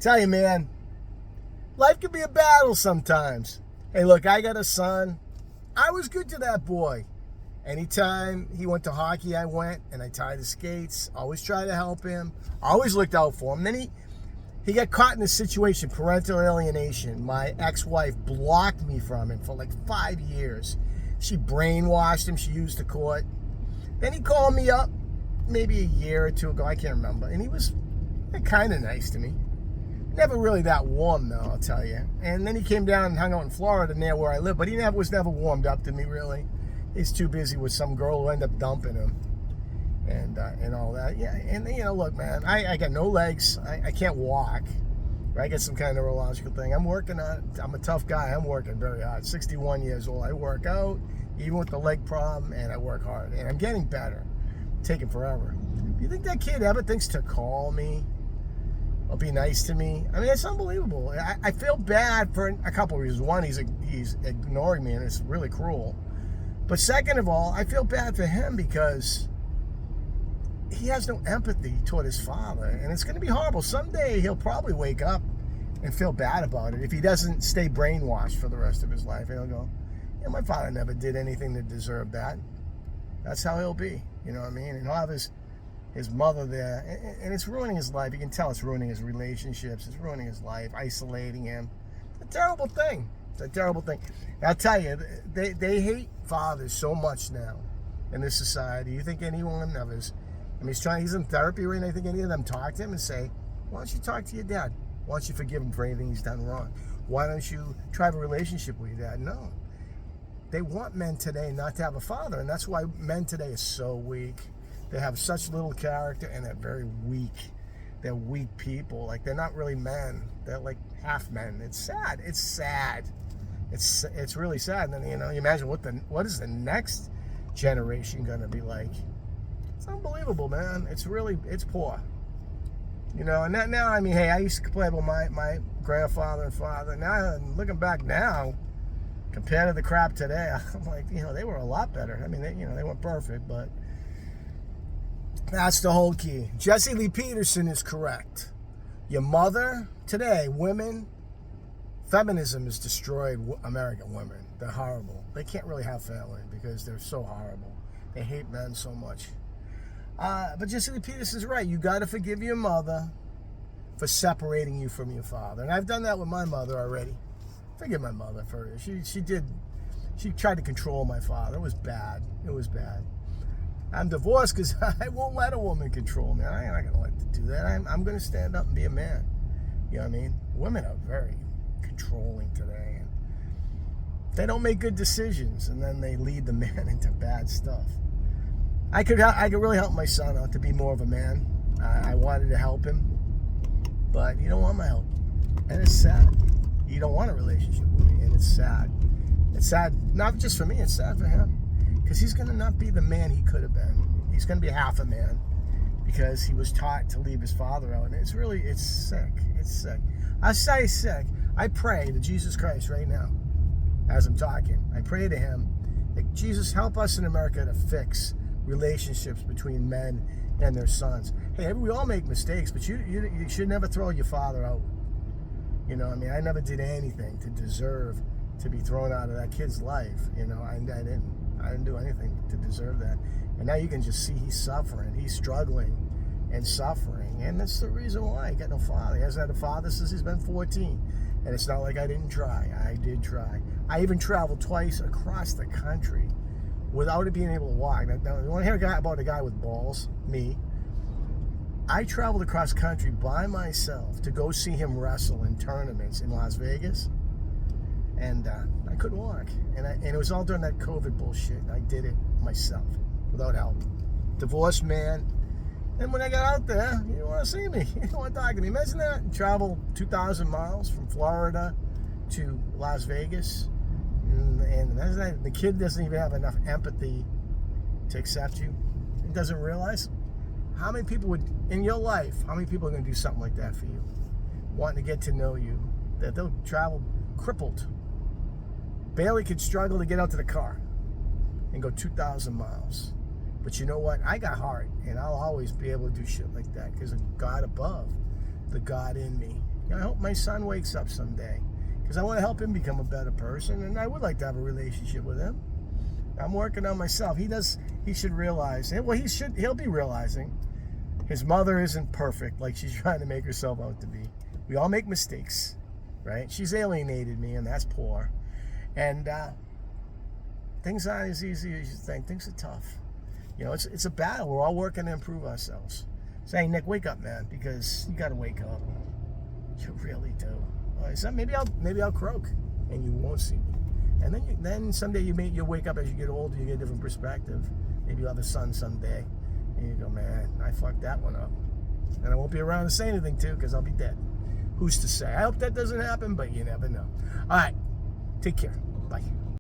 Tell you, man, life can be a battle sometimes. Hey, look, I got a son. I was good to that boy. Anytime he went to hockey, I went and I tied his skates. Always tried to help him. Always looked out for him. Then he got caught in this situation, parental alienation. My ex-wife blocked me from him for like 5 years. She brainwashed him. She used the court. Then he called me up maybe a year or two ago. I can't remember. And he was kind of nice to me. Never really that warm, though, I'll tell you. And then he came down and hung out in Florida near where I live, but he was never warmed up to me, really. He's too busy with some girl who ended up dumping him and all that. Yeah, and, look, man, I got no legs. I can't walk. I got some kind of neurological thing. I'm working on it. I'm a tough guy. I'm working very hard. 61 years old. I work out, even with the leg problem, and I work hard. And I'm getting better. Taking forever. You think that kid ever thinks to call me or be nice to me? I mean, it's unbelievable. I feel bad for a couple of reasons. One, he's ignoring me, and it's really cruel. But second of all, I feel bad for him because he has no empathy toward his father. And it's going to be horrible. Someday he'll probably wake up and feel bad about it if he doesn't stay brainwashed for the rest of his life. And he'll go, my father never did anything to deserve that. That's how he'll be. You know what I mean? And he'll have his mother there. And it's ruining his life. You can tell it's ruining his relationships. It's ruining his life, isolating him. It's a terrible thing. It's a terrible thing. I'll tell you, they hate fathers so much now in this society. You think anyone of his, he's in therapy right now. You think any of them talk to him and say, why don't you talk to your dad? Why don't you forgive him for anything he's done wrong? Why don't you try a relationship with your dad? No. They want men today not to have a father, and that's why men today are so weak. They have such little character, and they're very weak. They're weak people. Like, they're not really men. They're like half men. It's sad. It's sad. It's really sad. And then, you imagine what is the next generation going to be like? It's unbelievable, man. It's poor. And now, hey, I used to complain about my grandfather and father. Now, looking back now, compared to the crap today, I'm like, they were a lot better. They weren't perfect, but that's the whole key. Jesse Lee Peterson is correct. Your mother, today, women, feminism has destroyed American women. They're horrible. They can't really have family because they're so horrible. They hate men so much. But Jesse Lee Peterson's right. You got to forgive your mother for separating you from your father. And I've done that with my mother already. Forgive my mother for it. She tried to control my father. It was bad. I'm divorced because I won't let a woman control me. I'm not going to let her do that. I'm going to stand up and be a man. You know what I mean? Women are very controlling today. And they don't make good decisions, and then they lead the man into bad stuff. I could really help my son out to be more of a man. I wanted to help him, but he don't want my help. And it's sad. He don't want a relationship with me, and it's sad. It's sad, not just for me, it's sad for him. Because he's going to not be the man he could have been. He's going to be half a man because he was taught to leave his father out. And it's sick. It's sick. I say sick. I pray to Jesus Christ right now as I'm talking. I pray to him that Jesus, help us in America to fix relationships between men and their sons. Hey, we all make mistakes, but you should never throw your father out. I never did anything to deserve to be thrown out of that kid's life. I didn't do anything to deserve that. And now you can just see he's suffering. He's struggling and suffering. And that's the reason why he got no father. He hasn't had a father since he's been 14. And it's not like I didn't try. I did try. I even traveled twice across the country without it being able to walk. Now you want to hear about a guy with balls? Me. I traveled across country by myself to go see him wrestle in tournaments in Las Vegas. And I couldn't walk. And it was all during that COVID bullshit. I did it myself, without help. Divorced man. And when I got out there, he didn't want to see me. He didn't want to talk to me. Imagine that. Travel 2,000 miles from Florida to Las Vegas. And the kid doesn't even have enough empathy to accept you. He doesn't realize how many people would, in your life, how many people are going to do something like that for you? Wanting to get to know you. That they'll travel crippled. Barely could struggle to get out to the car and go 2,000 miles. But you know what? I got heart, and I'll always be able to do shit like that because of God above, the God in me. I hope my son wakes up someday, because I want to help him become a better person, and I would like to have a relationship with him. I'm working on myself. He should realize, well, he'll be realizing his mother isn't perfect like she's trying to make herself out to be. We all make mistakes, right? She's alienated me, and that's poor. And things aren't as easy as you think. Things are tough. It's a battle. We're all working to improve ourselves. Say, Nick, wake up, man, because you got to wake up. You really do. So maybe I'll croak, and you won't see me. And then someday you'll wake up as you get older. You get a different perspective. Maybe you'll have a son someday, and you go, man, I fucked that one up, and I won't be around to say anything to, because I'll be dead. Who's to say? I hope that doesn't happen, but you never know. All right, take care. Bye.